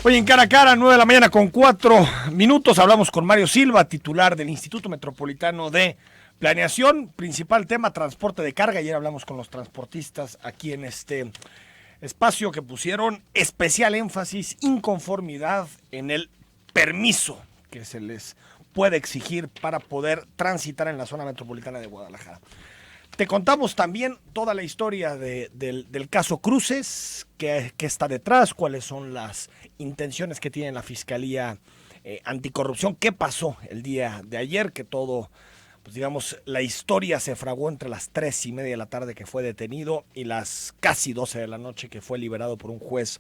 Hoy en Cara a Cara, 9 de la mañana con 4 minutos, hablamos con Mario Silva, titular del Instituto Metropolitano de Planeación. Principal tema, transporte de carga. Ayer hablamos con los transportistas aquí en este espacio que pusieron especial énfasis, inconformidad en el permiso que se les puede exigir para poder transitar en la zona metropolitana de Guadalajara. Te contamos también toda la historia del caso Cruces, qué está detrás, cuáles son las intenciones que tiene la Fiscalía Anticorrupción, qué pasó el día de ayer, que todo, pues digamos, la historia se fraguó entre las 3:30 de la tarde que fue detenido y las casi 12 de la noche que fue liberado por un juez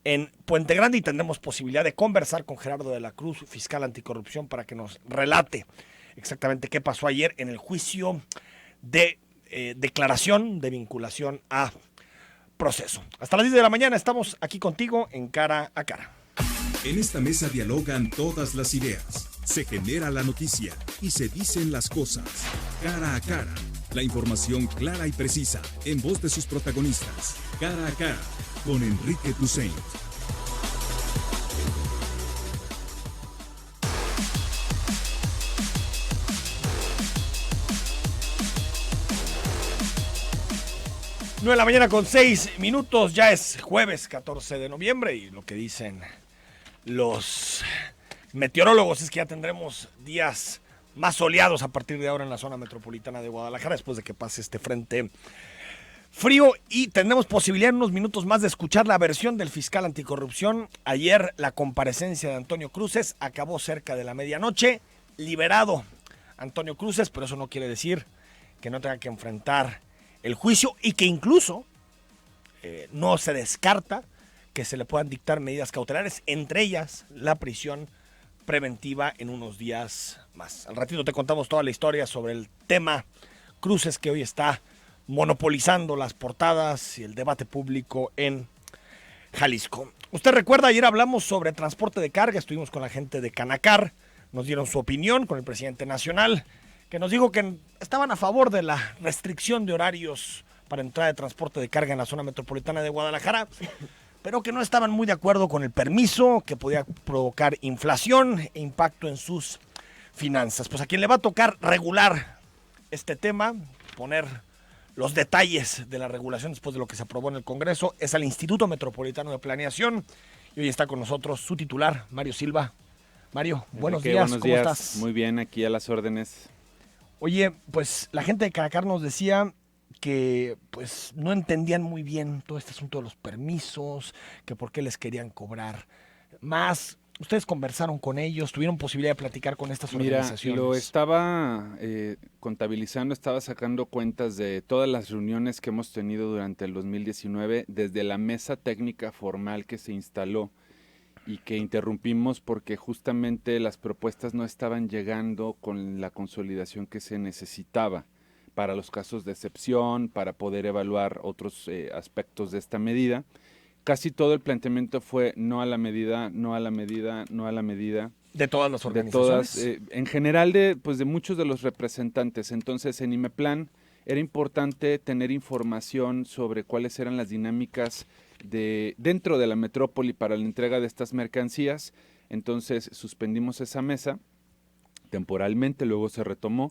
en Puente Grande, y tendremos posibilidad de conversar con Gerardo de la Cruz, fiscal anticorrupción, para que nos relate exactamente qué pasó ayer en el juicio de declaración de vinculación a proceso. Hasta las 10 de la mañana estamos aquí contigo en Cara a Cara. En esta mesa dialogan todas las ideas, se genera la noticia y se dicen las cosas. Cara a Cara, la información clara y precisa en voz de sus protagonistas. Cara a Cara, con Enrique Tusaint. Nueve de la mañana con 6 minutos, ya es jueves 14 de noviembre y lo que dicen los meteorólogos es que ya tendremos días más soleados a partir de ahora en la zona metropolitana de Guadalajara, después de que pase este frente frío, y tendremos posibilidad en unos minutos más de escuchar la versión del fiscal anticorrupción. Ayer la comparecencia de Antonio Cruces acabó cerca de la medianoche, liberado Antonio Cruces, pero eso no quiere decir que no tenga que enfrentar el juicio y que incluso no se descarta que se le puedan dictar medidas cautelares, entre ellas la prisión preventiva en unos días más. Al ratito te contamos toda la historia sobre el tema Cruces, que hoy está monopolizando las portadas y el debate público en Jalisco. Usted recuerda, ayer hablamos sobre transporte de carga, estuvimos con la gente de Canacar, nos dieron su opinión con el presidente nacional, que nos dijo que estaban a favor de la restricción de horarios para entrada de transporte de carga en la zona metropolitana de Guadalajara, pero que no estaban muy de acuerdo con el permiso, que podía provocar inflación e impacto en sus finanzas. Pues a quien le va a tocar regular este tema, poner los detalles de la regulación después de lo que se aprobó en el Congreso, es al Instituto Metropolitano de Planeación, y hoy está con nosotros su titular, Mario Silva. Mario, buenos días, buenos ¿cómo días? estás? Muy bien, aquí a las órdenes. Oye, pues la gente de Canacar nos decía que pues no entendían muy bien todo este asunto de los permisos, que por qué les querían cobrar más. Ustedes conversaron con ellos, tuvieron posibilidad de platicar con estas organizaciones. Lo estaba contabilizando, estaba sacando cuentas de todas las reuniones que hemos tenido durante el 2019, desde la mesa técnica formal que se instaló y que interrumpimos porque justamente las propuestas no estaban llegando con la consolidación que se necesitaba para los casos de excepción, para poder evaluar otros aspectos de esta medida. Casi todo el planteamiento fue no a la medida, no a la medida, no a la medida. De todas las organizaciones. De todas, en general pues de muchos de los representantes. Entonces en IMEPLAN era importante tener información sobre cuáles eran las dinámicas dentro de la metrópoli para la entrega de estas mercancías. Entonces suspendimos esa mesa temporalmente, luego se retomó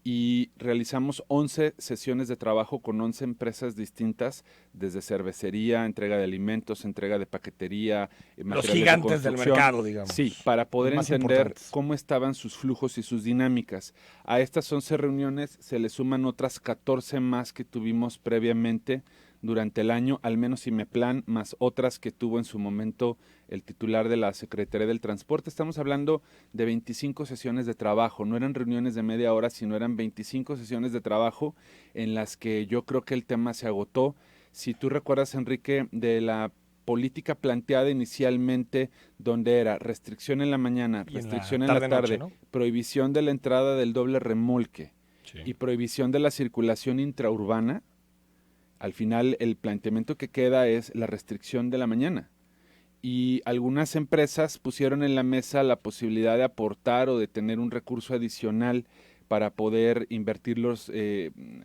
y realizamos 11 sesiones de trabajo con 11 empresas distintas, desde cervecería, entrega de alimentos, entrega de paquetería, los gigantes del mercado, digamos. Sí, para poder entender cómo estaban sus flujos y sus dinámicas. A estas 11 reuniones se le suman otras 14 más que tuvimos previamente durante el año, al menos IMEPLAN, más otras que tuvo en su momento el titular de la Secretaría del Transporte. Estamos hablando de 25 sesiones de trabajo, no eran reuniones de media hora, sino eran 25 sesiones de trabajo en las que yo creo que el tema se agotó. Si tú recuerdas, Enrique, de la política planteada inicialmente, donde era restricción en la mañana, restricción en la tarde, ¿no? Prohibición de la entrada del doble remolque, sí, y prohibición de la circulación intraurbana. Al final el planteamiento que queda es la restricción de la mañana. Y algunas empresas pusieron en la mesa la posibilidad de aportar o de tener un recurso adicional para poder invertir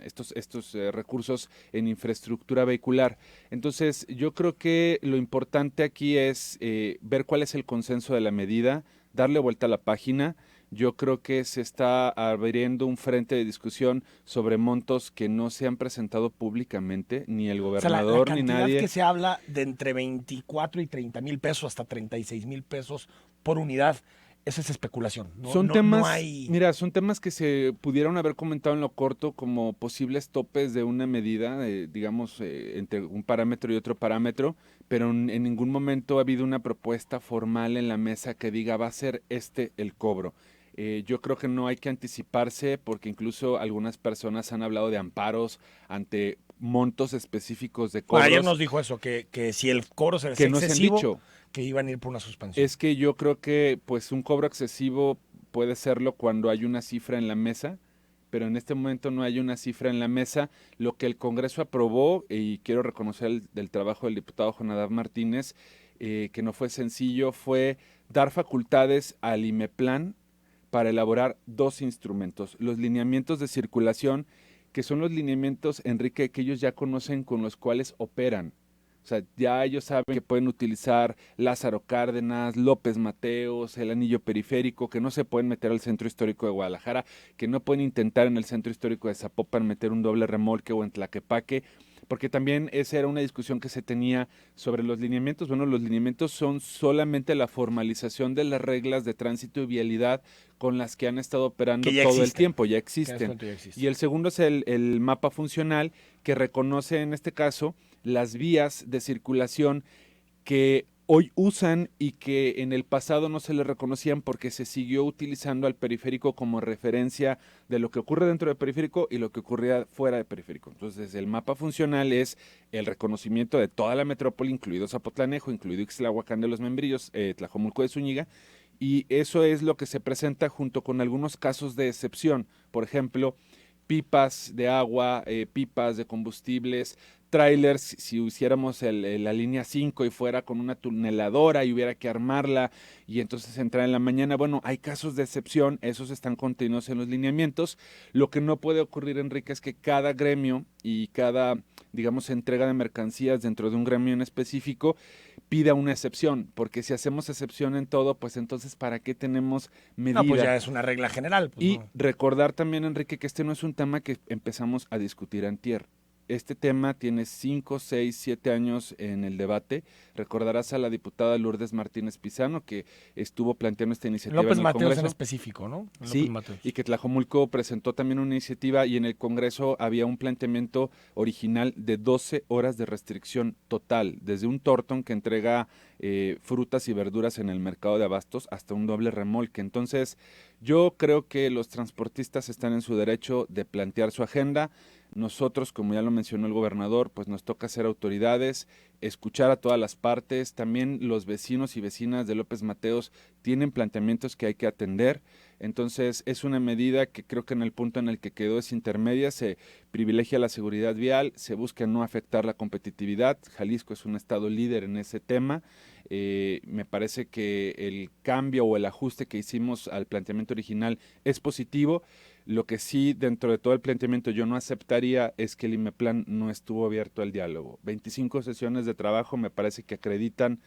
estos recursos en infraestructura vehicular. Entonces, yo creo que lo importante aquí es ver cuál es el consenso de la medida, darle vuelta a la página. Yo creo que se está abriendo un frente de discusión sobre montos que no se han presentado públicamente, ni el gobernador, ni nadie. La cantidad que se habla de entre 24 y 30 mil pesos hasta 36 mil pesos por unidad, esa es especulación. Son temas, mira, son temas que se pudieron haber comentado en lo corto como posibles topes de una medida, digamos, entre un parámetro y otro parámetro, pero en ningún momento ha habido una propuesta formal en la mesa que diga va a ser el cobro. Yo creo que no hay que anticiparse porque incluso algunas personas han hablado de amparos ante montos específicos de cobros. Ayer nos dijo eso, que si el cobro se que no excesivo, se han dicho. Que iban a ir por una suspensión. Es que yo creo que pues un cobro excesivo puede serlo cuando hay una cifra en la mesa, pero en este momento no hay una cifra en la mesa. Lo que el Congreso aprobó, y quiero reconocer el trabajo del diputado Jonadab Martínez, que no fue sencillo, fue dar facultades al IMEPLAN para elaborar 2 instrumentos, los lineamientos de circulación, que son los lineamientos, Enrique, que ellos ya conocen con los cuales operan. O sea, ya ellos saben que pueden utilizar Lázaro Cárdenas, López Mateos, el anillo periférico, que no se pueden meter al centro histórico de Guadalajara, que no pueden intentar en el centro histórico de Zapopan meter un doble remolque o en Tlaquepaque, porque también esa era una discusión que se tenía sobre los lineamientos. Bueno, los lineamientos son solamente la formalización de las reglas de tránsito y vialidad con las que han estado operando todo el tiempo, ya existen. Y el segundo es el mapa funcional, que reconoce en este caso las vías de circulación que hoy usan y que en el pasado no se les reconocían porque se siguió utilizando al periférico como referencia de lo que ocurre dentro del periférico y lo que ocurría fuera del periférico. Entonces, el mapa funcional es el reconocimiento de toda la metrópoli, incluido Zapotlanejo, incluido Ixtlahuacán de los Membrillos, Tlajomulco de Zúñiga, y eso es lo que se presenta junto con algunos casos de excepción. Por ejemplo, pipas de agua, pipas de combustibles, trailers, si hiciéramos la línea 5 y fuera con una tuneladora y hubiera que armarla y entonces entrar en la mañana. Bueno, hay casos de excepción, esos están contenidos en los lineamientos. Lo que no puede ocurrir, Enrique, es que cada gremio y cada, digamos, entrega de mercancías dentro de un gremio en específico pida una excepción, porque si hacemos excepción en todo, pues entonces ¿para qué tenemos medida? No, pues ya es una regla general. Pues y no. recordar también, Enrique, que este no es un tema que empezamos a discutir antier. Este tema tiene 5, 6, 7 años en el debate. Recordarás a la diputada Lourdes Martínez Pizano, que estuvo planteando esta iniciativa López en el Mateos Congreso. en específico, ¿no? Sí, y que Tlajomulco presentó también una iniciativa y en el Congreso había un planteamiento original de 12 horas de restricción total, desde un tortón que entrega frutas y verduras en el mercado de abastos hasta un doble remolque. Entonces, yo creo que los transportistas están en su derecho de plantear su agenda. Nosotros, como ya lo mencionó el gobernador, pues nos toca ser autoridades, escuchar a todas las partes. También los vecinos y vecinas de López Mateos tienen planteamientos que hay que atender. Entonces, es una medida que creo que en el punto en el que quedó es intermedia. Se privilegia la seguridad vial, se busca no afectar la competitividad. Jalisco es un estado líder en ese tema. Me parece que el cambio o el ajuste que hicimos al planteamiento original es positivo. Lo que sí, dentro de todo el planteamiento, yo no aceptaría es que el IMEPLAN no estuvo abierto al diálogo. 25 sesiones de trabajo me parece que acreditan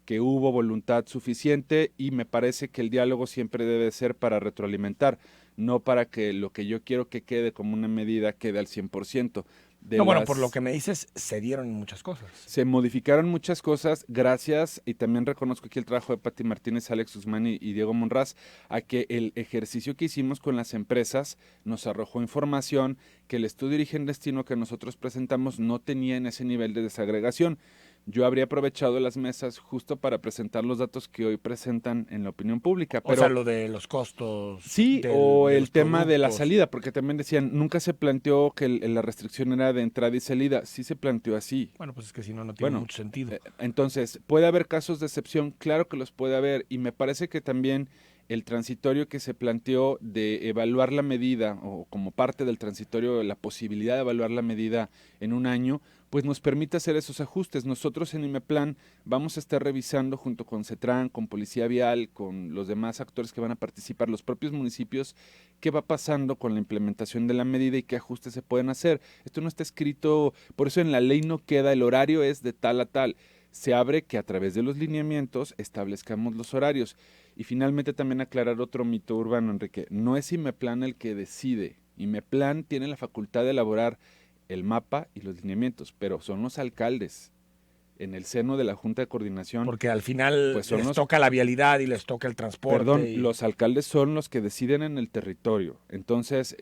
que hubo voluntad suficiente y me parece que el diálogo siempre debe ser para retroalimentar, no para que lo que yo quiero que quede como una medida quede al 100%. Bueno, por lo que me dices, se dieron muchas cosas. Se modificaron muchas cosas gracias, y también reconozco aquí el trabajo de Pati Martínez, Alex Guzmán y Diego Monraz, a que el ejercicio que hicimos con las empresas nos arrojó información que el estudio de origen destino que nosotros presentamos no tenía en ese nivel de desagregación. Yo habría aprovechado las mesas justo para presentar los datos que hoy presentan en la opinión pública. Pero, o sea, lo de los costos. Sí, o el tema de la salida, porque también decían, nunca se planteó que la restricción era de entrada y salida. Sí se planteó así. Bueno, pues es que si no, no tiene mucho sentido. Entonces, ¿puede haber casos de excepción? Claro que los puede haber. Y me parece que también el transitorio que se planteó de evaluar la medida, o como parte del transitorio, la posibilidad de evaluar la medida en un año, pues nos permite hacer esos ajustes. Nosotros en Imeplan vamos a estar revisando junto con CETRAN, con Policía Vial, con los demás actores que van a participar, los propios municipios, qué va pasando con la implementación de la medida y qué ajustes se pueden hacer. Esto no está escrito, por eso en la ley no queda, el horario es de tal a tal. Se abre que a través de los lineamientos establezcamos los horarios. Y finalmente también aclarar otro mito urbano, Enrique. No es Imeplan el que decide. Imeplan tiene la facultad de elaborar el mapa y los lineamientos, pero son los alcaldes en el seno de la Junta de Coordinación. Porque al final pues les toca la vialidad y les toca el transporte. Perdón, los alcaldes son los que deciden en el territorio. Entonces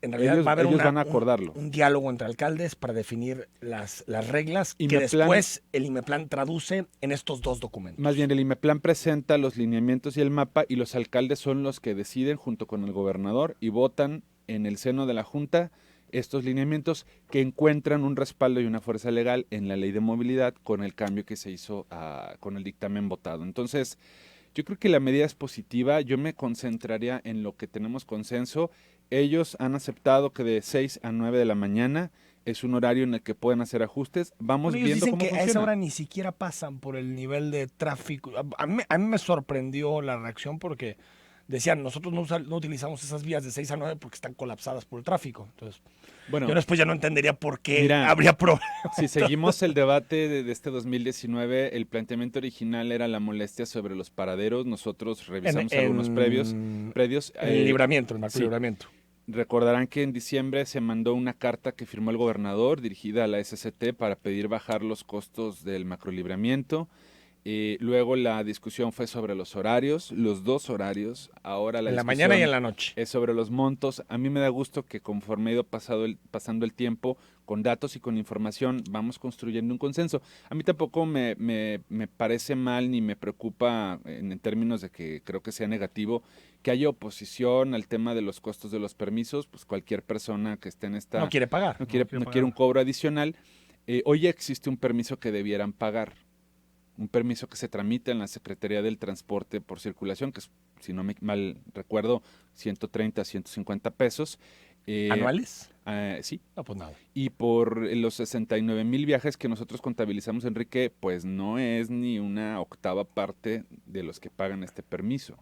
en realidad ellos, va a haber ellos van a acordarlo. Un diálogo entre alcaldes para definir las reglas que después el Imeplan traduce en estos dos documentos. Más bien, el Imeplan presenta los lineamientos y el mapa y los alcaldes son los que deciden junto con el gobernador y votan en el seno de la Junta estos lineamientos que encuentran un respaldo y una fuerza legal en la ley de movilidad con el cambio que se hizo con el dictamen votado. Entonces, yo creo que la medida es positiva. Yo me concentraría en lo que tenemos consenso. Ellos han aceptado que de 6 a 9 de la mañana es un horario en el que pueden hacer ajustes. Vamos viendo cómo funciona. A esa hora ni siquiera pasan por el nivel de tráfico. A mí me sorprendió la reacción porque decían, nosotros no utilizamos esas vías de 6 a 9 porque están colapsadas por el tráfico. Entonces, bueno, yo después ya no entendería por qué habría problemas. Si seguimos el debate de este 2019, el planteamiento original era la molestia sobre los paraderos. Nosotros revisamos algunos predios. El libramiento, el macrolibramiento. Recordarán que en diciembre se mandó una carta que firmó el gobernador dirigida a la SCT para pedir bajar los costos del macrolibramiento. Luego la discusión fue sobre los horarios, los dos horarios. Ahora en la mañana y en la noche. Es sobre los montos. A mí me da gusto que conforme ha ido pasando el tiempo, con datos y con información, vamos construyendo un consenso. A mí tampoco me parece mal ni me preocupa en términos de que creo que sea negativo que haya oposición al tema de los costos de los permisos. Pues cualquier persona que esté en esta... No quiere pagar. No quiere un cobro adicional. Hoy ya existe un permiso que debieran pagar. Un permiso que se tramita en la Secretaría del Transporte por Circulación, que es, si no me mal recuerdo, 130, 150 pesos. ¿Anuales? Sí. No, pues nada. Y por los 69,000 viajes que nosotros contabilizamos, Enrique, pues no es ni una octava parte de los que pagan este permiso.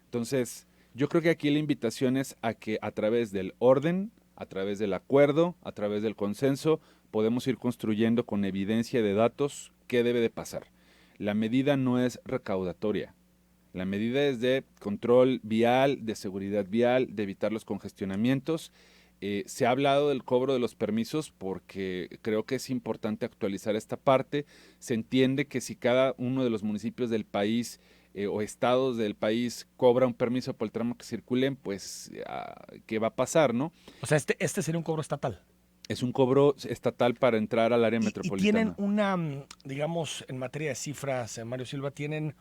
Entonces, yo creo que aquí la invitación es a que a través del orden, a través del acuerdo, a través del consenso, podemos ir construyendo con evidencia de datos qué debe de pasar. La medida no es recaudatoria. La medida es de control vial, de seguridad vial, de evitar los congestionamientos. Se ha hablado del cobro de los permisos porque creo que es importante actualizar esta parte. Se entiende que si cada uno de los municipios del país o estados del país cobra un permiso por el tramo que circulen, pues, ¿qué va a pasar, no? O sea, este sería un cobro estatal. Es un cobro estatal para entrar al área metropolitana. ¿Y tienen una, digamos, en materia de cifras, Mario Silva, tienen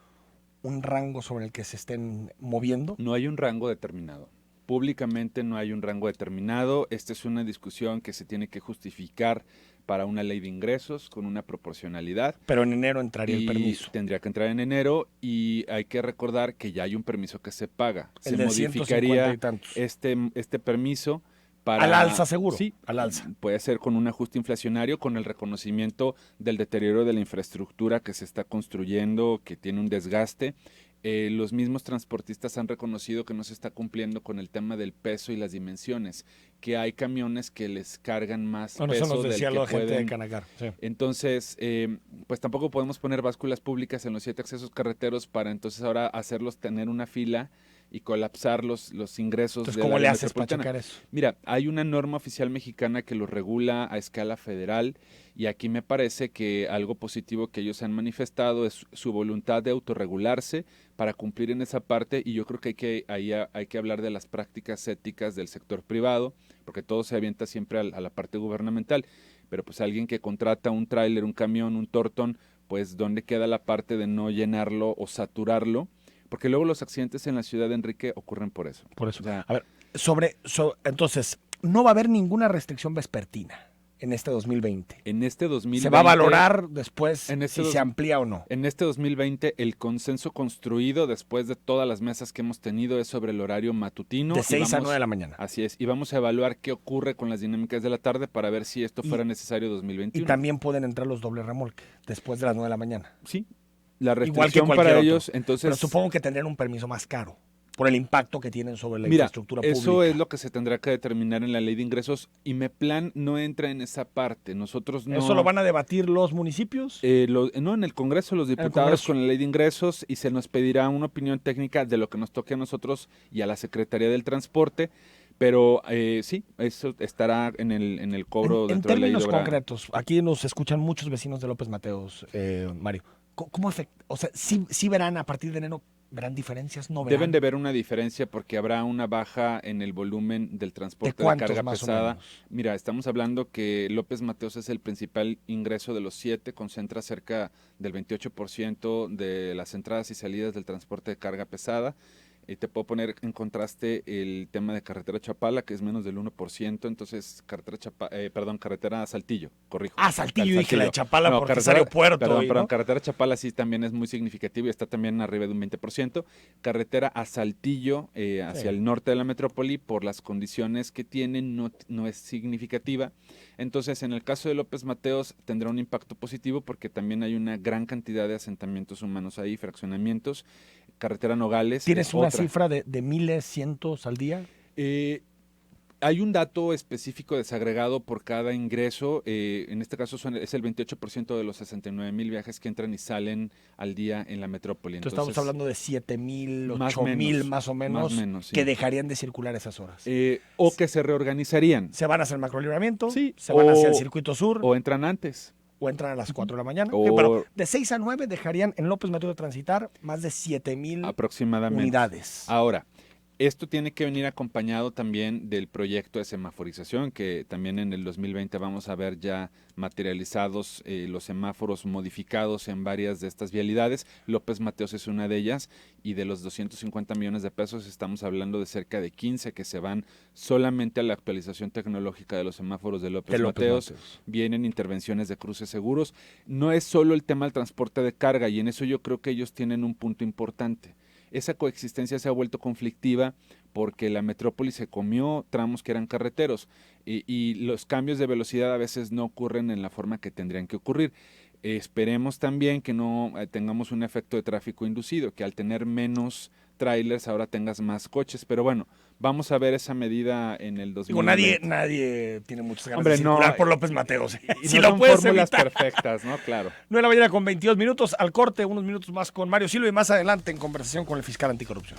un rango sobre el que se estén moviendo? No hay un rango determinado. Públicamente no hay un rango determinado. Esta es una discusión que se tiene que justificar para una ley de ingresos con una proporcionalidad. Pero en enero entraría el permiso. Tendría que entrar en enero y hay que recordar que ya hay un permiso que se paga. El se modificaría este permiso. Al alza, seguro. Sí, al alza. Puede ser con un ajuste inflacionario, con el reconocimiento del deterioro de la infraestructura que se está construyendo, que tiene un desgaste. Los mismos transportistas han reconocido que no se está cumpliendo con el tema del peso y las dimensiones, que hay camiones que les cargan más peso eso nos decía del que la gente pueden. de Canacar. Sí. Entonces, pues tampoco podemos poner básculas públicas en los 7 accesos carreteros para entonces ahora hacerlos tener una fila y colapsar los ingresos. Entonces, ¿cómo le haces para checar eso? Mira, hay una norma oficial mexicana que lo regula a escala federal y aquí me parece que algo positivo que ellos han manifestado es su voluntad de autorregularse para cumplir en esa parte y yo creo que hay que hablar de las prácticas éticas del sector privado porque todo se avienta siempre a la parte gubernamental, pero pues alguien que contrata un tráiler, un camión, un tortón, pues ¿dónde queda la parte de no llenarlo o saturarlo? Porque luego los accidentes en la ciudad de Enrique ocurren por eso. Por eso. O sea, a ver, entonces, no va a haber ninguna restricción vespertina. en este 2020? En este 2020... ¿Se va a valorar después si se amplía o no? En este 2020 el consenso construido después de todas las mesas que hemos tenido es sobre el horario matutino. De 6 a 9 de la mañana. Así es, y vamos a evaluar qué ocurre con las dinámicas de la tarde para ver si esto fuera necesario 2021. Y también pueden entrar los doble remolque después de las 9 de la mañana. Sí, la restricción para ellos, entonces... Pero supongo que tendrían un permiso más caro por el impacto que tienen sobre la infraestructura pública. Eso es lo que se tendrá que determinar en la ley de ingresos. IMEPLAN no entra en esa parte. Nosotros no... ¿Eso lo van a debatir los municipios? No, en el Congreso, los diputados con la ley de ingresos, y se nos pedirá una opinión técnica de lo que nos toque a nosotros y a la Secretaría del Transporte. Pero sí, eso estará en el cobro dentro de la ley de obra. En términos concretos, aquí nos escuchan muchos vecinos de López Mateos, Mario. ¿Cómo afecta? O sea, ¿sí verán a partir de enero? ¿Verán diferencias? ¿No verán? Deben de ver una diferencia porque habrá una baja en el volumen del transporte de carga pesada. Mira, estamos hablando que López Mateos es el principal ingreso de los 7, concentra cerca del 28% de las entradas y salidas del transporte de carga pesada. Te puedo poner en contraste el tema de carretera Chapala, que es menos del 1%, entonces carretera Saltillo, corrijo. Saltillo, dije la de Chapala porque es aeropuerto. Perdón, carretera Chapala sí también es muy significativo y está también arriba de un 20%. Carretera a Saltillo, hacia el norte de la metrópoli, por las condiciones que tiene, no es significativa. Entonces, en el caso de López Mateos, tendrá un impacto positivo porque también hay una gran cantidad de asentamientos humanos ahí, fraccionamientos. Carretera Nogales. ¿Tienes una cifra de miles, cientos al día? Hay un dato específico desagregado por cada ingreso. En este caso es el 28% de los 69,000 viajes que entran y salen al día en la metrópoli. Entonces estamos hablando de 7,000, 8,000 más o menos, sí, que dejarían de circular esas horas. O que se reorganizarían. ¿Se van hacia el macrolibramiento? Sí. ¿Se van hacia el circuito sur? O entran antes. O entran a las 4 de la mañana. Pero de 6 a 9 dejarían en López Mateos de transitar más de 7,000 aproximadamente unidades. Ahora, esto tiene que venir acompañado también del proyecto de semaforización, que también en el 2020 vamos a ver ya materializados los semáforos modificados en varias de estas vialidades. López Mateos es una de ellas, y de los 250 millones de pesos estamos hablando de cerca de 15 que se van solamente a la actualización tecnológica de los semáforos de López Mateos. Vienen intervenciones de cruces seguros. No es solo el tema del transporte de carga, y en eso yo creo que ellos tienen un punto importante. Esa coexistencia se ha vuelto conflictiva porque la metrópoli se comió tramos que eran carreteros y los cambios de velocidad a veces no ocurren en la forma que tendrían que ocurrir. Esperemos también que no tengamos un efecto de tráfico inducido, que al tener menos trailers ahora tengas más coches, pero bueno, vamos a ver esa medida en el 2020. Nadie tiene muchas ganas de circular por López Mateos. Y si no lo puedes fórmulas perfectas, ¿no? Claro. 9 de la mañana con 22 minutos, al corte, unos minutos más con Mario Silva y más adelante en conversación con el fiscal anticorrupción.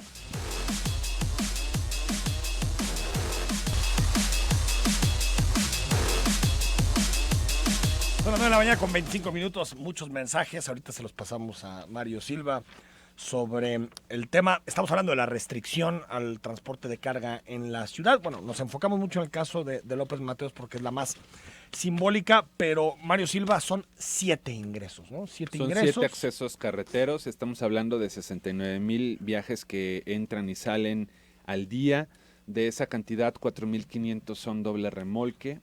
Son las 9 de la mañana con 25 minutos, muchos mensajes, ahorita se los pasamos a Mario Silva sobre el tema. Estamos hablando de la restricción al transporte de carga en la ciudad. Bueno, nos enfocamos mucho en el caso de López Mateos porque es la más simbólica, pero Mario Silva, son 7 ingresos, ¿no? 7 ingresos. 7 accesos carreteros, estamos hablando de 69,000 viajes que entran y salen al día. De esa cantidad, 4,500 son doble remolque.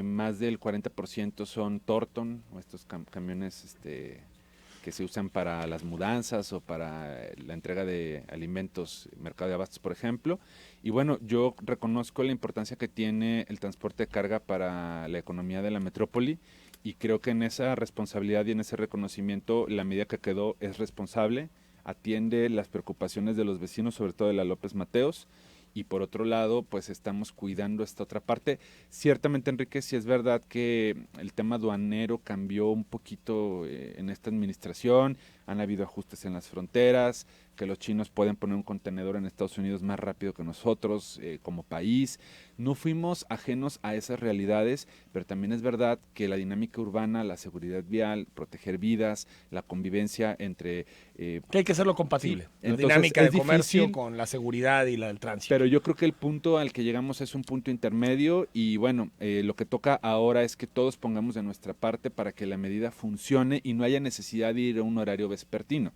Más del 40% son Torton, o estos camiones que se usan para las mudanzas o para la entrega de alimentos, mercado de abastos, por ejemplo. Y bueno, yo reconozco la importancia que tiene el transporte de carga para la economía de la metrópoli, y creo que en esa responsabilidad y en ese reconocimiento la medida que quedó es responsable, atiende las preocupaciones de los vecinos, sobre todo de la López Mateos. Y por otro lado, pues estamos cuidando esta otra parte. Ciertamente, Enrique, sí es verdad que el tema aduanero cambió un poquito en esta administración. Han habido ajustes en las fronteras, que los chinos pueden poner un contenedor en Estados Unidos más rápido que nosotros como país. No fuimos ajenos a esas realidades, pero también es verdad que la dinámica urbana, la seguridad vial, proteger vidas, la convivencia entre... que hay que hacerlo compatible. Sí. La dinámica de comercio con la seguridad y la del tránsito. Pero yo creo que el punto al que llegamos es un punto intermedio, y bueno, lo que toca ahora es que todos pongamos de nuestra parte para que la medida funcione y no haya necesidad de ir a un horario vespertino.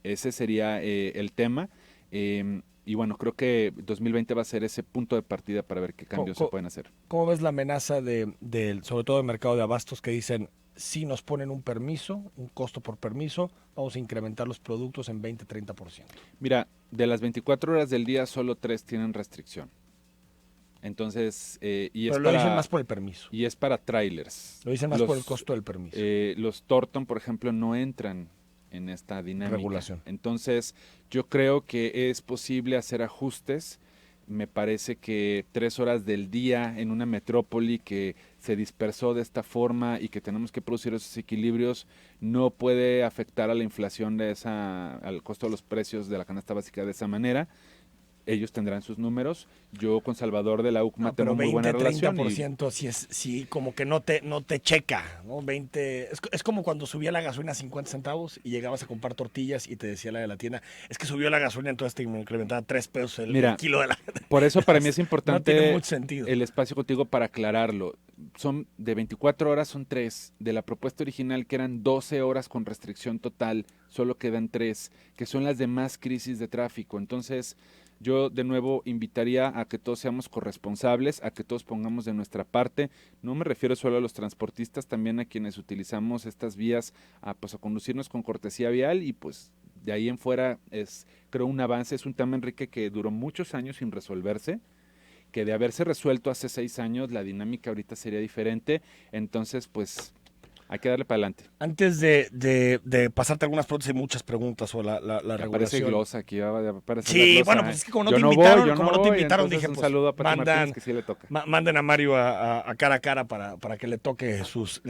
Ese sería el tema. y bueno, creo que 2020 va a ser ese punto de partida para ver qué cambios se pueden hacer. ¿Cómo ves la amenaza sobre todo del mercado de abastos que dicen, si nos ponen un permiso, un costo por permiso, vamos a incrementar los productos en 20-30%? Mira, de las 24 horas del día, solo 3 tienen restricción. Entonces, Pero lo dicen más por el permiso. Y es para trailers. Lo dicen más por el costo del permiso. Los Thornton, por ejemplo, no entran en esta dinámica. Regulación. Entonces, yo creo que es posible hacer ajustes. Me parece que 3 horas del día en una metrópoli que se dispersó de esta forma y que tenemos que producir esos equilibrios no puede afectar a la inflación al costo de los precios de la canasta básica de esa manera. Ellos tendrán sus números. Yo con Salvador de la UCMA tengo muy buena relación. 30% sí, como que no te checa, ¿no? 20, es como cuando subía la gasolina a 50 centavos y llegabas a comprar tortillas y te decía la de la tienda, es que subió la gasolina, entonces te incrementaba 3 pesos el kilo de la... Por eso para mí es importante no tiene mucho sentido. El espacio contigo para aclararlo. Son de 24 horas, son 3. De la propuesta original, que eran 12 horas con restricción total, solo quedan 3, que son las demás crisis de tráfico. Entonces, yo de nuevo invitaría a que todos seamos corresponsables, a que todos pongamos de nuestra parte. No me refiero solo a los transportistas, también a quienes utilizamos estas vías a conducirnos con cortesía vial, y pues de ahí en fuera es, creo, un avance. Es un tema, Enrique, que duró muchos años sin resolverse, que de haberse resuelto hace 6 años, la dinámica ahorita sería diferente. Entonces, pues hay que darle para adelante. Antes de pasarte algunas preguntas, hay muchas preguntas sobre la regulación. Aparece glosa aquí, aparece sí, la glosa, bueno, pues es que como no te invitaron, dije, un pues saludo a Pati Martínez, que sí le toca. Manden a Mario a cara a cara para que les toque sus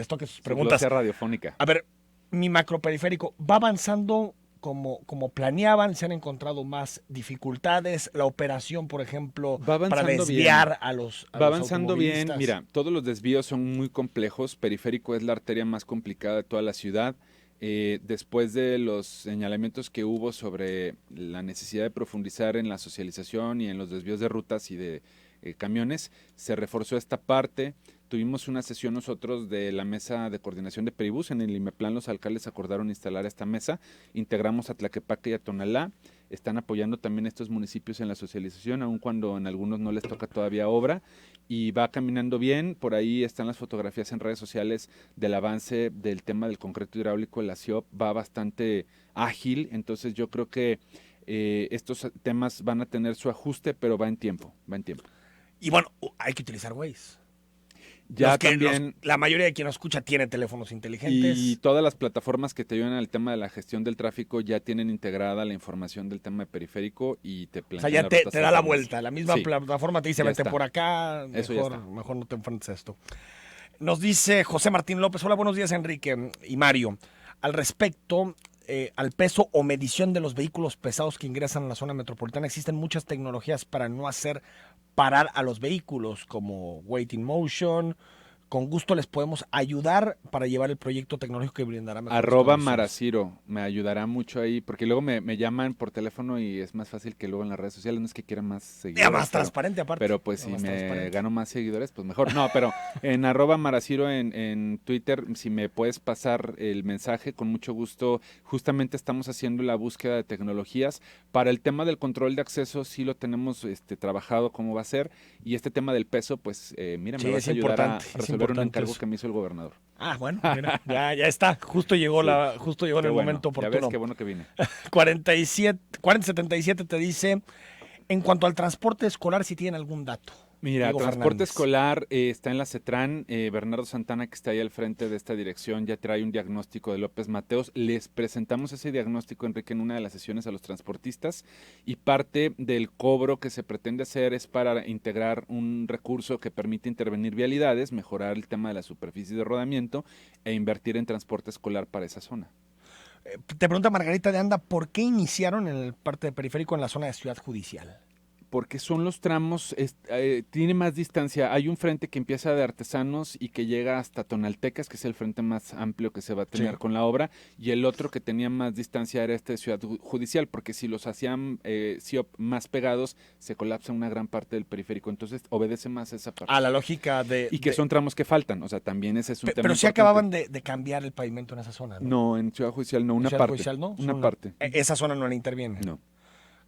preguntas. Glosa radiofónica. A ver, mi macroperiférico, ¿va avanzando como planeaban? ¿Se han encontrado más dificultades? La operación, por ejemplo, para desviar a los Va avanzando bien. automovilistas. Mira, todos los desvíos son muy complejos. Periférico es la arteria más complicada de toda la ciudad. Después de los señalamientos que hubo sobre la necesidad de profundizar en la socialización y en los desvíos de rutas y de camiones, se reforzó esta parte. Tuvimos una sesión nosotros de la mesa de coordinación de Peribús. En el IMEPLAN los alcaldes acordaron instalar esta mesa. Integramos a Tlaquepaque y a Tonalá. Están apoyando también estos municipios en la socialización, aun cuando en algunos no les toca todavía obra. Y va caminando bien. Por ahí están las fotografías en redes sociales del avance del tema del concreto hidráulico. La CIOP va bastante ágil. Entonces yo creo que estos temas van a tener su ajuste, pero va en tiempo. Y bueno, hay que utilizar Waze. Ya también, la mayoría de quien nos escucha tiene teléfonos inteligentes. Y todas las plataformas que te ayudan al tema de la gestión del tráfico ya tienen integrada la información del tema de periférico y te plantean. O sea, ya te da la vuelta. La misma plataforma te dice, vete por acá, mejor no te enfrentes a esto. Nos dice José Martín López: hola, buenos días, Enrique y Mario. Al respecto, al peso o medición de los vehículos pesados que ingresan a la zona metropolitana, existen muchas tecnologías para no hacer parar a los vehículos, como Weight in Motion. Con gusto les podemos ayudar para llevar el proyecto tecnológico que brindará mejor. @Maraciro me ayudará mucho ahí, porque luego me llaman por teléfono y es más fácil que luego en las redes sociales. No es que quiera más seguidores. Ya más transparente aparte. Pero pues si me gano más seguidores, pues mejor. No, pero en @Maraciro en Twitter, si me puedes pasar el mensaje, con mucho gusto. Justamente estamos haciendo la búsqueda de tecnologías. Para el tema del control de acceso sí lo tenemos trabajado cómo va a ser. Y este tema del peso, pues mira, me vas a ayudar a resolver un encargo que me hizo el gobernador. Ah, bueno, mira, ya está. Justo llegó en el momento oportuno. Ya ves, qué bueno que vine. 4077 te dice, en cuanto al transporte escolar, si tienen algún dato. Mira, Diego transporte Fernández. escolar está en la CETRAN. Bernardo Santana, que está ahí al frente de esta dirección, ya trae un diagnóstico de López Mateos. Les presentamos ese diagnóstico, Enrique, en una de las sesiones a los transportistas, y parte del cobro que se pretende hacer es para integrar un recurso que permite intervenir vialidades, mejorar el tema de la superficie de rodamiento e invertir en transporte escolar para esa zona. Te pregunta Margarita de Anda, ¿por qué iniciaron en el parte de periférico en la zona de Ciudad Judicial? Porque son los tramos, tiene más distancia. Hay un frente que empieza de Artesanos y que llega hasta Tonaltecas, que es el frente más amplio que se va a tener con la obra, y el otro que tenía más distancia era de Ciudad Judicial, porque si los hacían más pegados, se colapsa una gran parte del periférico. Entonces obedece más esa parte. A la lógica de... Y que son tramos que faltan, o sea, también ese es un tema Pero sí importante. acababan de cambiar el pavimento en esa zona, ¿no? No, en Ciudad Judicial no, una Ciudad parte. Judicial, ¿no? Una parte. Esa zona no la interviene. No.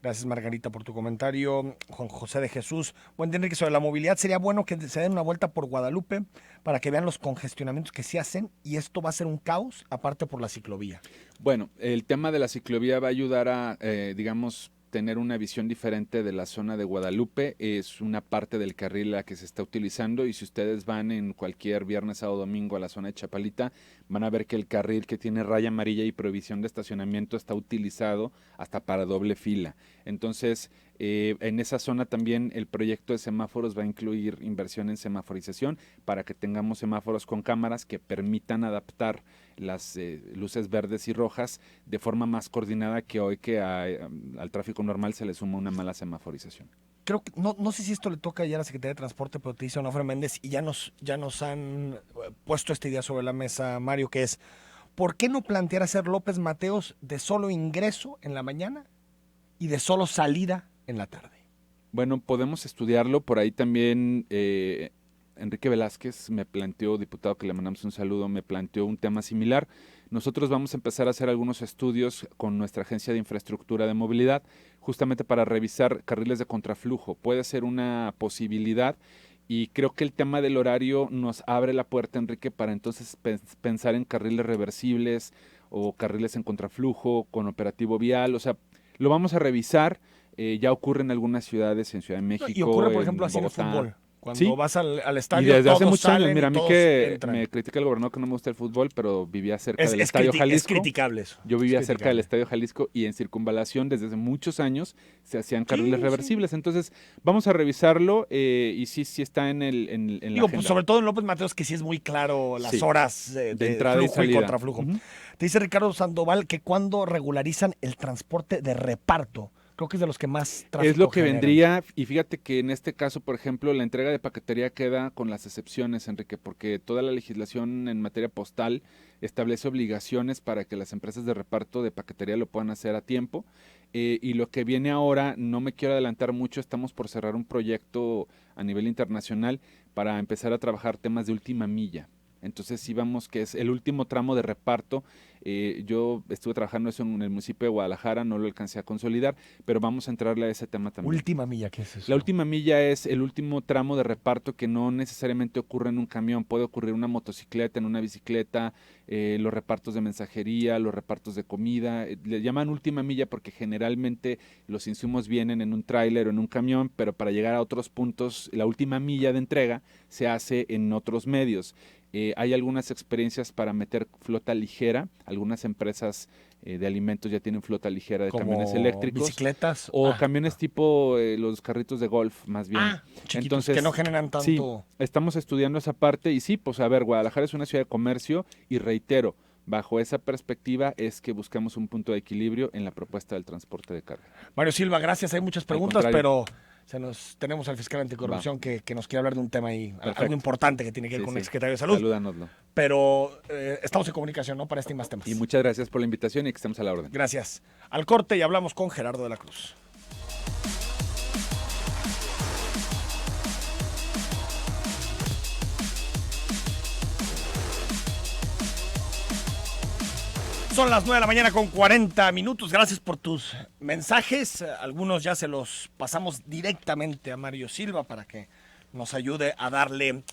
Gracias, Margarita, por tu comentario. Juan José de Jesús. Buen día, Enrique. Sobre la movilidad, sería bueno que se den una vuelta por Guadalupe para que vean los congestionamientos que se hacen y esto va a ser un caos, aparte por la ciclovía. Bueno, el tema de la ciclovía va a ayudar a, digamos, tener una visión diferente de la zona de Guadalupe. Es una parte del carril la que se está utilizando y si ustedes van en cualquier viernes, sábado, domingo a la zona de Chapalita, van a ver que el carril que tiene raya amarilla y prohibición de estacionamiento está utilizado hasta para doble fila. Entonces, en esa zona también el proyecto de semáforos va a incluir inversión en semaforización para que tengamos semáforos con cámaras que permitan adaptar las luces verdes y rojas de forma más coordinada que hoy que al tráfico normal se le suma una mala semaforización. Creo que, no sé si esto le toca ya a la Secretaría de Transporte, pero te dice Onofre Méndez y ya nos han puesto esta idea sobre la mesa, Mario, que es, ¿por qué no plantear hacer López Mateos de solo ingreso en la mañana y de solo salida en la tarde? Bueno, podemos estudiarlo. Por ahí también Enrique Velázquez me planteó, diputado que le mandamos un saludo, me planteó un tema similar. Nosotros vamos a empezar a hacer algunos estudios con nuestra Agencia de Infraestructura de Movilidad, justamente para revisar carriles de contraflujo. Puede ser una posibilidad y creo que el tema del horario nos abre la puerta, Enrique, para entonces pensar en carriles reversibles o carriles en contraflujo con operativo vial. O sea, lo vamos a revisar. Ya ocurre en algunas ciudades, en Ciudad de México, y ocurre, por ejemplo, así Bogotá. en el fútbol. Cuando ¿Sí? vas al estadio, y desde todos hace muchos años, salen, mira, a mí todos que entran. me critica el gobernador que no me gusta el fútbol, pero vivía cerca del Estadio Jalisco. Es criticable eso. Yo vivía Es cerca del Estadio Jalisco y en Circunvalación desde hace muchos años se hacían carriles reversibles. Sí. Entonces, vamos a revisarlo y sí está en la agenda. Pues sobre todo en López Mateos, que sí es muy claro las horas de entrada flujo y salida. contraflujo. Te dice Ricardo Sandoval que cuando regularizan el transporte de reparto, creo que es de los que más tráfico es lo que generan. vendría, y fíjate que en este caso, por ejemplo, la entrega de paquetería queda con las excepciones, Enrique, porque toda la legislación en materia postal establece obligaciones para que las empresas de reparto de paquetería lo puedan hacer a tiempo, y lo que viene ahora, no me quiero adelantar mucho, estamos por cerrar un proyecto a nivel internacional para empezar a trabajar temas de última milla. Entonces sí vamos, que es el último tramo de reparto. Yo estuve trabajando eso en el municipio de Guadalajara, no lo alcancé a consolidar, pero vamos a entrarle a ese tema también. ¿Última milla qué es eso? La última milla es el último tramo de reparto que no necesariamente ocurre en un camión, puede ocurrir en una motocicleta, en una bicicleta, los repartos de mensajería, los repartos de comida. Le llaman última milla porque generalmente los insumos vienen en un tráiler o en un camión, pero para llegar a otros puntos, la última milla de entrega se hace en otros medios. Hay algunas experiencias para meter flota ligera. Algunas empresas de alimentos ya tienen flota ligera de camiones eléctricos. ¿Bicicletas? O camiones tipo los carritos de golf, más bien. Chiquitos, entonces, que no generan tanto. Sí, estamos estudiando esa parte y sí, pues a ver, Guadalajara es una ciudad de comercio y reitero, bajo esa perspectiva es que buscamos un punto de equilibrio en la propuesta del transporte de carga. Mario Silva, gracias. Hay muchas preguntas, pero tenemos al fiscal anticorrupción que nos quiere hablar de un tema ahí, Perfecto. Algo importante que tiene que ver con el secretario de Salud. Salúdanoslo. Pero estamos en comunicación, ¿no? Para este y más temas. Y muchas gracias por la invitación y que estemos a la orden. Gracias. Al corte y hablamos con Gerardo de la Cruz. Son las 9 de la mañana con 40 minutos. Gracias por tus mensajes. Algunos ya se los pasamos directamente a Mario Silva para que nos ayude a darle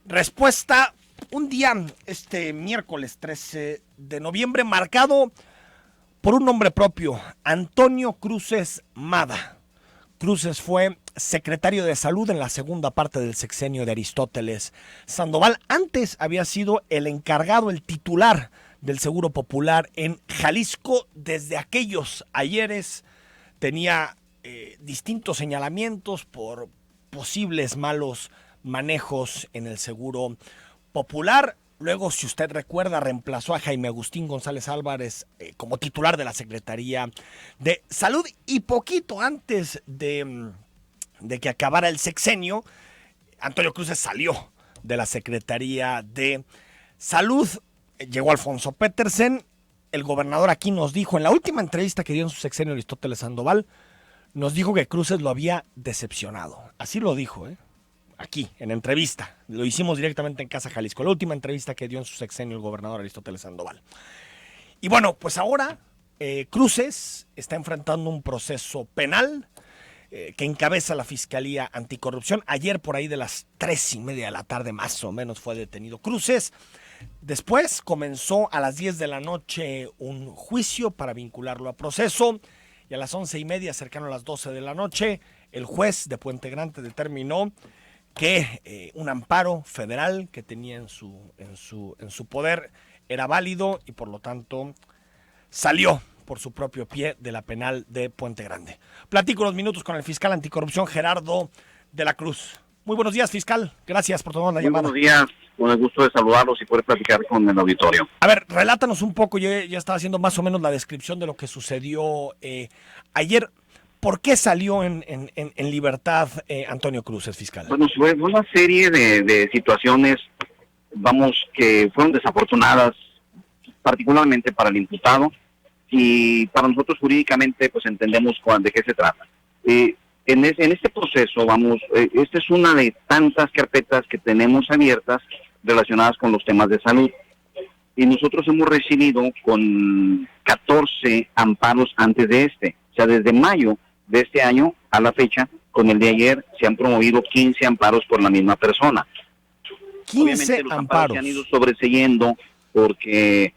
respuesta. Un día, este miércoles 13 de noviembre, marcado por un nombre propio, Antonio Cruces Mada. Cruces fue secretario de Salud en la segunda parte del sexenio de Aristóteles Sandoval. Antes había sido el encargado, el titular del Seguro Popular en Jalisco. Desde aquellos ayeres tenía distintos señalamientos por posibles malos manejos en el Seguro Popular. Luego, si usted recuerda, reemplazó a Jaime Agustín González Álvarez como titular de la Secretaría de Salud. Y poquito antes de que acabara el sexenio, Antonio Cruces salió de la Secretaría de Salud. Llegó Alfonso Petersen. El gobernador aquí nos dijo, en la última entrevista que dio en su sexenio Aristóteles Sandoval, nos dijo que Cruces lo había decepcionado. Así lo dijo, aquí, en entrevista. Lo hicimos directamente en Casa Jalisco. La última entrevista que dio en su sexenio el gobernador Aristóteles Sandoval. Y bueno, pues ahora Cruces está enfrentando un proceso penal que encabeza la Fiscalía Anticorrupción. Ayer por ahí de las 3:30 de la tarde más o menos fue detenido Cruces. Después comenzó a las 10 de la noche un juicio para vincularlo a proceso y a las 11:30, cercano a las 12 de la noche, el juez de Puente Grande determinó que un amparo federal que tenía en su poder era válido y por lo tanto salió por su propio pie de la penal de Puente Grande. Platico unos minutos con el fiscal anticorrupción Gerardo de la Cruz. Muy buenos días, fiscal. Gracias por tomar la llamada. Buenos días. Con el gusto de saludarlos y poder platicar con el auditorio. A ver, relátanos un poco. Yo ya estaba haciendo más o menos la descripción de lo que sucedió ayer. ¿Por qué salió en libertad Antonio Cruces, fiscal? Bueno, fue una serie de situaciones, que fueron desafortunadas, particularmente para el imputado, y para nosotros jurídicamente pues entendemos de qué se trata. En este proceso, esta es una de tantas carpetas que tenemos abiertas relacionadas con los temas de salud. Y nosotros hemos recibido con 14 amparos antes de este. O sea, desde mayo de este año a la fecha, con el de ayer, se han promovido 15 amparos por la misma persona. 15 Obviamente, los amparos se han ido sobreseyendo porque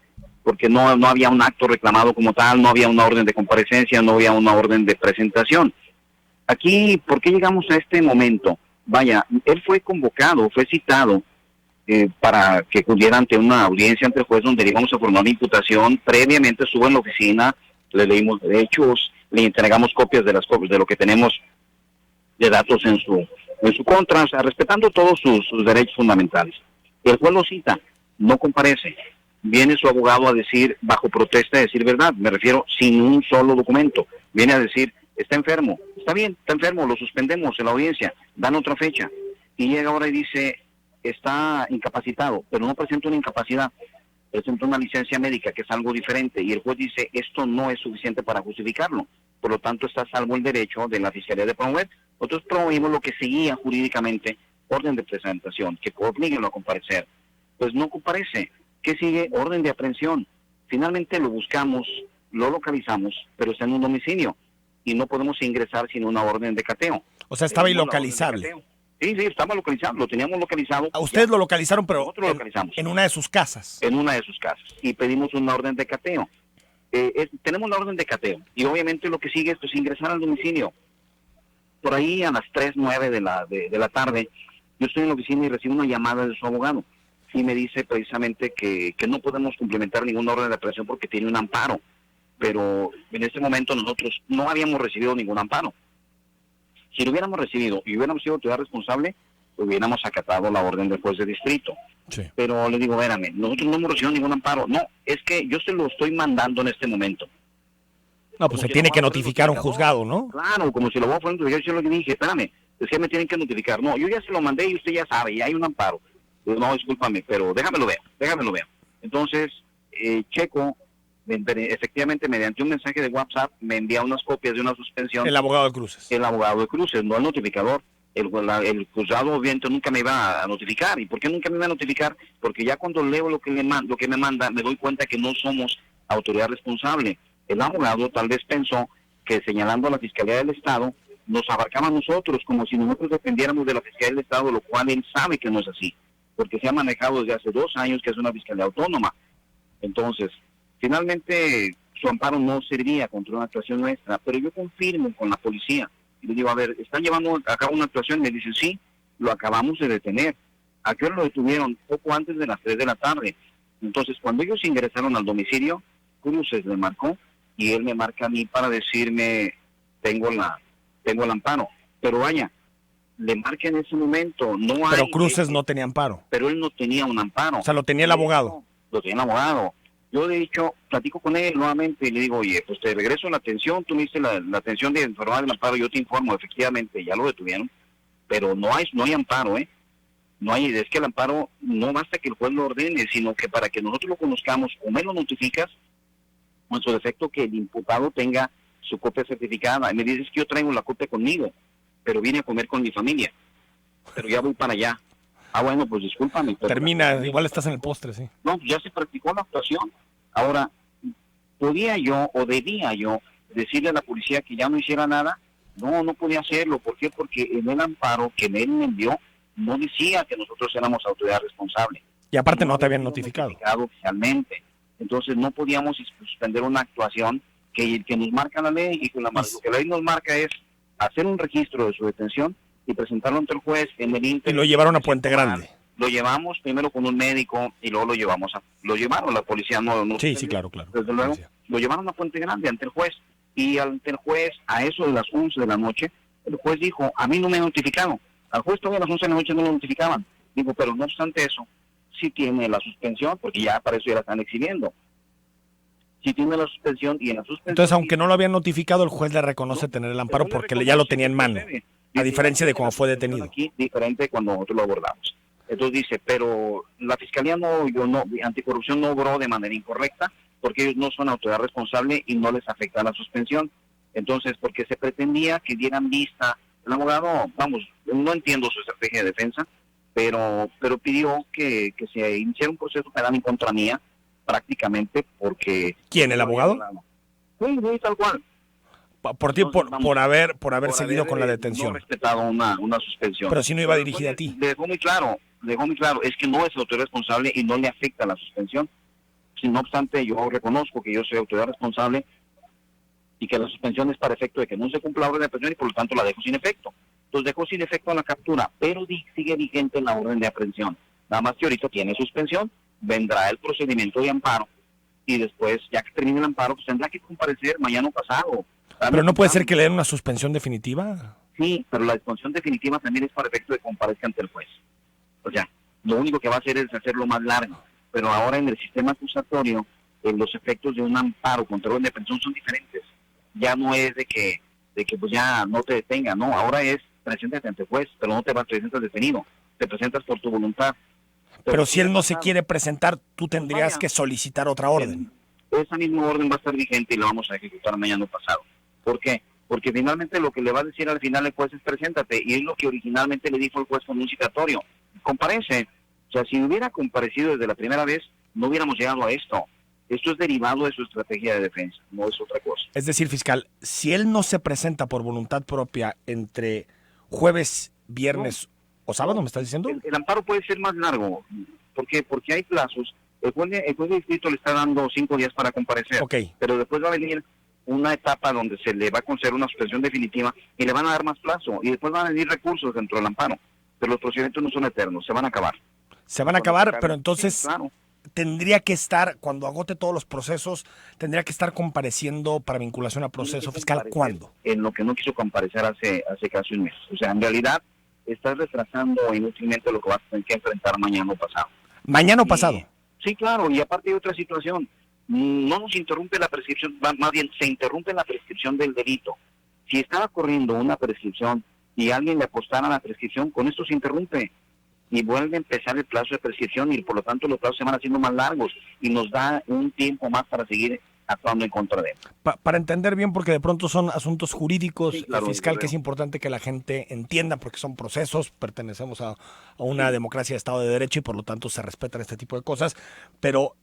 no había un acto reclamado como tal, no había una orden de comparecencia, no había una orden de presentación. Aquí, ¿por qué llegamos a este momento? Vaya, él fue convocado, fue citado para que acudiera ante una audiencia ante el juez donde le íbamos a formar una imputación. Previamente estuvo en la oficina, le leímos derechos, le entregamos copias de lo que tenemos de datos en su contra, o sea, respetando todos sus derechos fundamentales. El juez lo cita, no comparece. Viene su abogado a decir, bajo protesta, decir verdad, me refiero sin un solo documento. Viene a decir, está enfermo, está bien, está enfermo, lo suspendemos en la audiencia, dan otra fecha. Y llega ahora y dice, está incapacitado, pero no presenta una incapacidad, presenta una licencia médica, que es algo diferente. Y el juez dice, esto no es suficiente para justificarlo. Por lo tanto, está salvo el derecho de la Fiscalía de promover. Nosotros promovimos lo que seguía jurídicamente, orden de presentación, que obliguenlo a comparecer. Pues no comparece. ¿Qué sigue? Orden de aprehensión. Finalmente lo buscamos, lo localizamos, pero está en un domicilio y no podemos ingresar sin una orden de cateo. O sea, estaba ilocalizable. Sí, estaba localizado, lo teníamos localizado. A ustedes lo localizaron, pero nosotros lo localizamos. En una de sus casas. En una de sus casas. Y pedimos una orden de cateo. Tenemos la orden de cateo. Y obviamente lo que sigue es pues, ingresar al domicilio. Por ahí a las 3:09 de la tarde, yo estoy en la oficina y recibo una llamada de su abogado. Y me dice precisamente que no podemos complementar ninguna orden de aprehensión porque tiene un amparo. Pero en este momento nosotros no habíamos recibido ningún amparo. Si lo hubiéramos recibido y hubiéramos sido autoridad responsable, hubiéramos acatado la orden del juez de distrito. Sí. Pero le digo, espérame, nosotros no hemos recibido ningún amparo. No, es que yo se lo estoy mandando en este momento. No, pues se tiene que notificar a un juzgado, ¿no? Claro, como si lo voy a poner, yo lo que dije, espérame, es que me tienen que notificar. No, yo ya se lo mandé y usted ya sabe, y hay un amparo. No, discúlpame, pero déjamelo ver. Entonces, checo, efectivamente, mediante un mensaje de WhatsApp, me envía unas copias de una suspensión. El abogado de Cruces. El abogado de Cruces, no el notificador. El juzgado obviamente nunca me iba a notificar. ¿Y por qué nunca me iba a notificar? Porque ya cuando leo lo que me manda, me doy cuenta que no somos autoridad responsable. El abogado tal vez pensó que señalando a la Fiscalía del Estado, nos abarcaba a nosotros, como si nosotros dependiéramos de la Fiscalía del Estado, lo cual él sabe que no es así, porque se ha manejado desde hace 2 años que es una Fiscalía autónoma. Entonces, finalmente, su amparo no serviría contra una actuación nuestra, pero yo confirmo con la policía. Y le digo, a ver, ¿están llevando a cabo una actuación? Me dicen, sí, lo acabamos de detener. ¿A qué hora lo detuvieron? Poco antes de las 3 de la tarde. Entonces, cuando ellos ingresaron al domicilio, Cruces le marcó y él me marca a mí para decirme, tengo el amparo. Pero vaya, le marca en ese momento, no hay... Pero Cruces no tenía amparo. Pero él no tenía un amparo. O sea, lo tenía el abogado. Lo tenía el abogado. Yo, de hecho, platico con él nuevamente y le digo, oye, pues te regreso la atención, tú me diste la atención de informar del amparo, yo te informo, efectivamente, ya lo detuvieron, pero no hay amparo, No hay, es que el amparo no basta que el juez lo ordene, sino que para que nosotros lo conozcamos, o me lo notificas, o en su defecto que el imputado tenga su copia certificada. Y me dices que yo traigo la copia conmigo, pero vine a comer con mi familia, pero ya voy para allá. Ah, bueno, pues discúlpame. Pero termina, igual estás en el postre, sí. No, ya se practicó la actuación. Ahora, ¿Podía yo o debía yo decirle a la policía que ya no hiciera nada? No, no podía hacerlo. ¿Por qué? Porque en el amparo que él me envió no decía que nosotros éramos autoridad responsable. Y aparte no te habían había notificado. Oficialmente. Entonces no podíamos suspender una actuación que nos marca la ley, y lo que la ley nos marca es hacer un registro de su detención y presentarlo ante el juez en el Y lo llevaron a Puente Grande. Lo llevamos primero con un médico y luego lo llevaron, la policía no sí, claro. Desde luego, lo llevaron a Puente Grande ante el juez, y ante el juez, a eso de las 11 de la noche, el juez dijo, a mí no me han notificado. Al juez todavía a las 11 de la noche no lo notificaban. Digo, pero no obstante eso, sí tiene la suspensión, porque ya para eso ya la están exhibiendo. Sí tiene la suspensión, y en la suspensión... Entonces, aunque no lo habían notificado, el juez le reconoce tener el amparo porque ya lo tenía en mano, a diferencia de cuando fue detenido. Aquí, diferente de cuando nosotros lo abordamos. Entonces dice, pero la Fiscalía Anticorrupción no obró de manera incorrecta, porque ellos no son autoridad responsable y no les afecta la suspensión. Entonces, porque se pretendía que dieran vista, el abogado, no entiendo su estrategia de defensa, pero pidió que se iniciara un proceso penal en contra mía, prácticamente porque... ¿Quién, el abogado? Sí, tal cual. Por ti, por haber seguido con la detención. No respetado una suspensión. Pero si no iba dirigida a ti. Dejó muy claro, es que no es autoridad responsable y no le afecta la suspensión. Si no obstante, yo reconozco que yo soy autoridad responsable y que la suspensión es para efecto de que no se cumpla la orden de aprehensión, y por lo tanto la dejo sin efecto. Entonces dejó sin efecto la captura, pero sigue vigente la orden de aprehensión. Nada más que ahorita tiene suspensión, vendrá el procedimiento de amparo, y después, ya que termine el amparo, pues tendrá que comparecer mañana o pasado. ¿Pero no puede ser que le den una suspensión definitiva? Sí, pero la suspensión definitiva también es para efecto de comparezca ante el juez. O sea, lo único que va a hacer es hacerlo más largo. Pero ahora en el sistema acusatorio, los efectos de un amparo contra orden de aprehensión son diferentes. Ya no es de que pues ya no te detengan, no. Ahora es preséntate ante el juez, pero no te presentas detenido. Te presentas por tu voluntad. Pero si él no se quiere presentar, tú tendrías que solicitar otra orden. Esa misma orden va a estar vigente y la vamos a ejecutar mañana o pasado. ¿Por qué? Porque finalmente lo que le va a decir al final el juez es preséntate, y es lo que originalmente le dijo el juez con un citatorio. Comparece. O sea, si hubiera comparecido desde la primera vez, no hubiéramos llegado a esto. Esto es derivado de su estrategia de defensa, no es otra cosa. Es decir, fiscal, si él no se presenta por voluntad propia entre jueves, viernes o sábado, ¿me estás diciendo? El amparo puede ser más largo. ¿Por qué? Porque hay plazos. El juez de distrito le está dando 5 días para comparecer. Okay. Pero después va a venir una etapa donde se le va a conceder una suspensión definitiva y le van a dar más plazo. Y después van a venir recursos dentro del amparo. Pero los procedimientos no son eternos, se van a acabar. Se van a acabar, pero entonces sí, claro, tendría que estar, cuando agote todos los procesos, tendría que estar compareciendo para vinculación a proceso fiscal. ¿Cuándo? En lo que no quiso comparecer hace casi un mes. O sea, en realidad estás retrasando inútilmente lo que vas a tener que enfrentar mañana o pasado. ¿Mañana o pasado? Sí, claro, y aparte hay otra situación. No nos interrumpe la prescripción, más bien se interrumpe la prescripción del delito. Si estaba corriendo una prescripción y alguien le apostara a la prescripción, con esto se interrumpe y vuelve a empezar el plazo de prescripción, y por lo tanto los plazos se van haciendo más largos y nos da un tiempo más para seguir actuando en contra de él. Para entender bien, porque de pronto son asuntos jurídicos, sí, claro, fiscal, que es importante que la gente entienda, porque son procesos, pertenecemos a una democracia de Estado de Derecho y por lo tanto se respetan este tipo de cosas, pero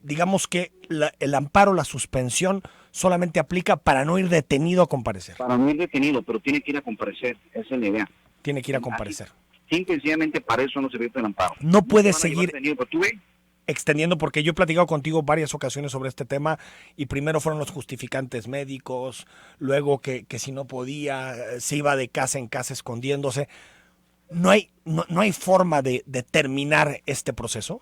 digamos que el amparo, la suspensión, solamente aplica para no ir detenido a comparecer. Para no ir detenido, pero tiene que ir a comparecer, esa es la idea. Tiene que ir a comparecer. Simple y sencillamente para eso no se ve el amparo. No puede seguir extendiendo, porque yo he platicado contigo varias ocasiones sobre este tema, y primero fueron los justificantes médicos, luego que si no podía, se iba de casa en casa escondiéndose. ¿No hay forma de terminar este proceso?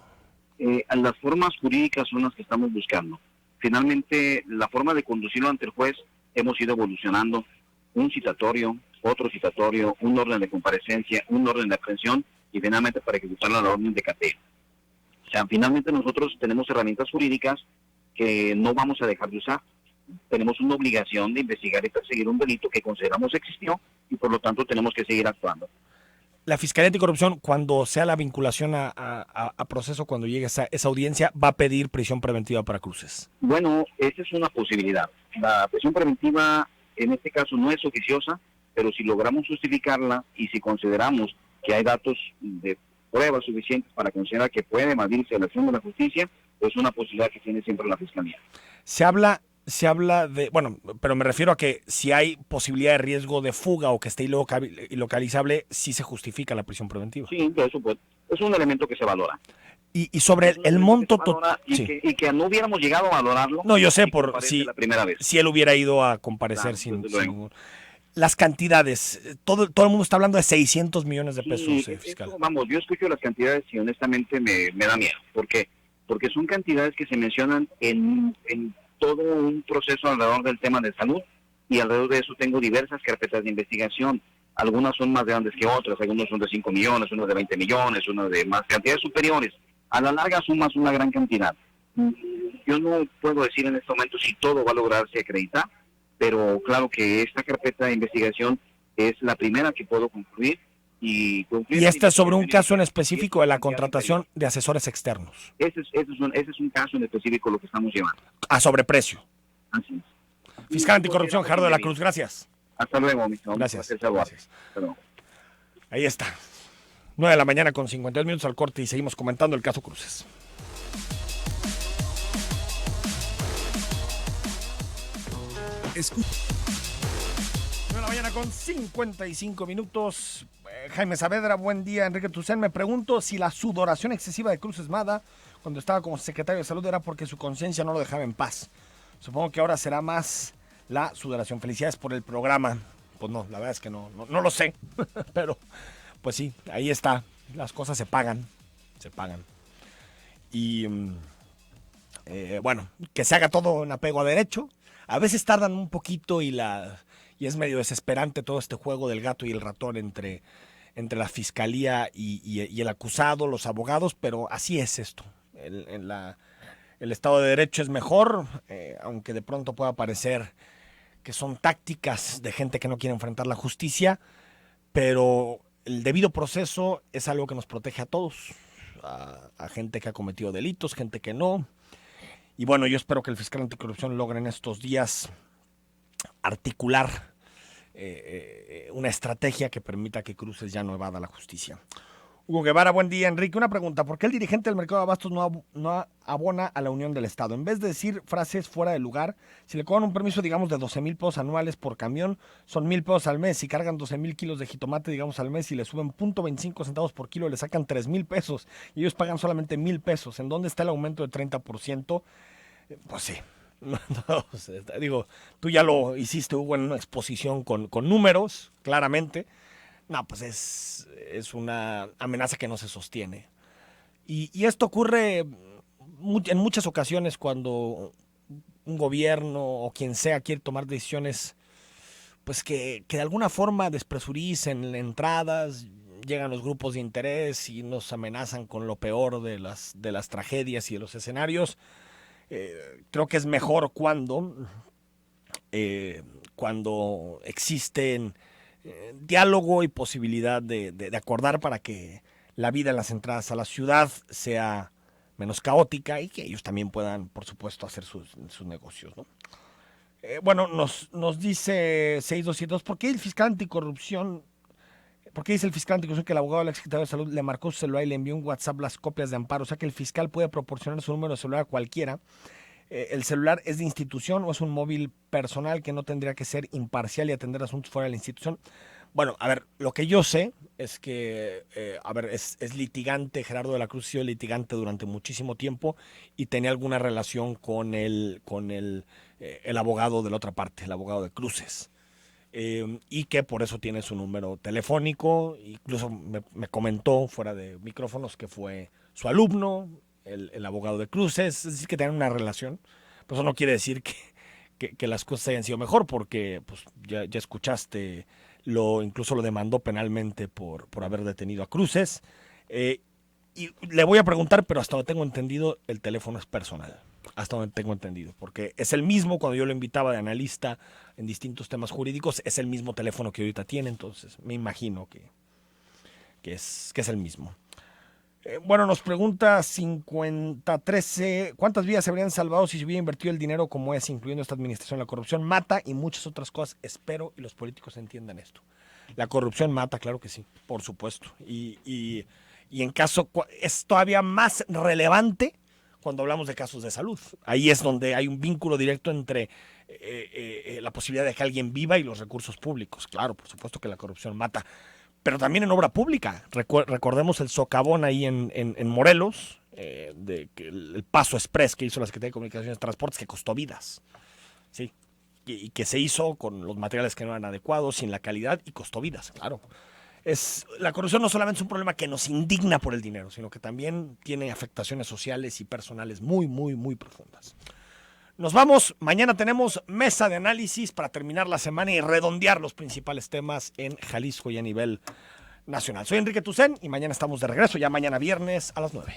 Las formas jurídicas son las que estamos buscando. Finalmente, la forma de conducirlo ante el juez hemos ido evolucionando. Un citatorio, otro citatorio, un orden de comparecencia, un orden de aprehensión y finalmente para ejecutar la orden de cateo. O sea, finalmente nosotros tenemos herramientas jurídicas que no vamos a dejar de usar. Tenemos una obligación de investigar y perseguir un delito que consideramos existió y por lo tanto tenemos que seguir actuando. La Fiscalía Anticorrupción, cuando sea la vinculación a proceso, cuando llegue esa audiencia, va a pedir prisión preventiva para Cruces. Bueno, esa es una posibilidad. La prisión preventiva en este caso no es oficiosa, pero si logramos justificarla y si consideramos que hay datos de pruebas suficientes para considerar que puede evadirse la acción de la justicia, es una posibilidad que tiene siempre la Fiscalía. Se habla de, bueno, pero me refiero a que si hay posibilidad de riesgo de fuga o que esté ilocalizable, sí se justifica la prisión preventiva. Sí, eso pues, es un elemento que se valora. Y sobre el monto total. Y que no hubiéramos llegado a valorarlo. No, yo sé, por la primera vez. Si él hubiera ido a comparecer sin ningún. Las cantidades, todo el mundo está hablando de 600 millones de pesos, fiscal. Vamos, yo escucho las cantidades y honestamente me da miedo. ¿Por qué? Porque son cantidades que se mencionan en todo un proceso alrededor del tema de salud, y alrededor de eso tengo diversas carpetas de investigación. Algunas son más grandes que otras, algunos son de 5 millones, unos de 20 millones, unos de más cantidades superiores. A la larga sumas una gran cantidad. Yo no puedo decir en este momento si todo va a lograrse acreditar, pero claro que esta carpeta de investigación es la primera que puedo concluir. Y esta es sobre un caso en específico de la contratación de asesores externos. Ese es un caso en específico lo que estamos llevando. A sobreprecio. Así es. Fiscal anticorrupción, Gerardo de la Cruz, gracias. Hasta luego, mi señor. Gracias. Gracias. Ahí está. 9 de la mañana con 52 minutos al corte y seguimos comentando el caso Cruces. Escucha. 9 de la mañana con 55 minutos. Jaime Saavedra, buen día. Enrique Tucen, me pregunto si la sudoración excesiva de Cruz Esmada cuando estaba como secretario de salud era porque su conciencia no lo dejaba en paz. Supongo que ahora será más la sudoración. Felicidades por el programa. Pues no, la verdad es que no lo sé, pero pues sí, ahí está. Las cosas se pagan. Y bueno, que se haga todo en apego a derecho. A veces tardan un poquito y es medio desesperante todo este juego del gato y el ratón entre la fiscalía y el acusado, los abogados, pero así es esto. El Estado de Derecho es mejor, aunque de pronto pueda parecer que son tácticas de gente que no quiere enfrentar la justicia, pero el debido proceso es algo que nos protege a todos, a gente que ha cometido delitos, gente que no. Y bueno, yo espero que el fiscal anticorrupción logre en estos días articular una estrategia que permita que Cruces ya no evada la justicia. Hugo Guevara, buen día. Enrique, una pregunta. ¿Por qué el dirigente del mercado de abastos no abona a la Unión del Estado? En vez de decir frases fuera de lugar, si le cobran un permiso, digamos, de 12,000 pesos anuales por camión, son 1,000 pesos al mes. Si cargan 12,000 kilos de jitomate, digamos, al mes y le suben 0.25 centavos por kilo, le sacan 3,000 pesos. Y ellos pagan solamente 1,000 pesos. ¿En dónde está el aumento de 30%? Pues sí. No, digo, tú ya lo hiciste, Hugo, en una exposición con números, claramente. No, pues es una amenaza que no se sostiene. Y esto ocurre en muchas ocasiones cuando un gobierno o quien sea quiere tomar decisiones pues que de alguna forma despresuricen entradas, llegan los grupos de interés y nos amenazan con lo peor de las tragedias y de los escenarios. Creo que es mejor cuando existen diálogo y posibilidad de acordar para que la vida en las entradas a la ciudad sea menos caótica y que ellos también puedan, por supuesto, hacer sus negocios, ¿no? Bueno, nos dice 6272, ¿por qué el fiscal anticorrupción? ¿Por qué dice el fiscal anticorrupción que el abogado del exsecretario de Salud le marcó su celular y le envió un WhatsApp las copias de amparo? O sea que el fiscal puede proporcionar su número de celular a cualquiera. ¿El celular es de institución o es un móvil personal que no tendría que ser imparcial y atender asuntos fuera de la institución? Bueno, a ver, lo que yo sé es que, es litigante, Gerardo de la Cruz ha sido litigante durante muchísimo tiempo y tenía alguna relación con el abogado de la otra parte, el abogado de Cruces. Y que por eso tiene su número telefónico. Incluso me comentó fuera de micrófonos que fue su alumno, el abogado de Cruces, es decir, que tienen una relación. Pero eso no quiere decir que las cosas hayan sido mejor, porque pues ya escuchaste, incluso lo demandó penalmente por haber detenido a Cruces. Y le voy a preguntar, pero hasta donde tengo entendido, el teléfono es personal. Hasta donde tengo entendido, porque es el mismo cuando yo lo invitaba de analista en distintos temas jurídicos, es el mismo teléfono que ahorita tiene, entonces me imagino que es el mismo. Bueno, nos pregunta 5013, ¿cuántas vidas se habrían salvado si se hubiera invertido el dinero como es, incluyendo esta administración? La corrupción mata y muchas otras cosas. Espero y los políticos entiendan esto. La corrupción mata, claro que sí, por supuesto. Y en caso, es todavía más relevante cuando hablamos de casos de salud. Ahí es donde hay un vínculo directo entre la posibilidad de que alguien viva y los recursos públicos. Claro, por supuesto que la corrupción mata, pero también en obra pública. Recordemos el socavón ahí en Morelos, el Paso Express que hizo la Secretaría de Comunicaciones y Transportes, que costó vidas, ¿sí? Y que se hizo con los materiales que no eran adecuados, sin la calidad, y costó vidas, claro. La corrupción no solamente es un problema que nos indigna por el dinero, sino que también tiene afectaciones sociales y personales muy, muy, muy profundas. Nos vamos. Mañana tenemos mesa de análisis para terminar la semana y redondear los principales temas en Jalisco y a nivel nacional. Soy Enrique Tucen y mañana estamos de regreso, ya mañana viernes a las 9.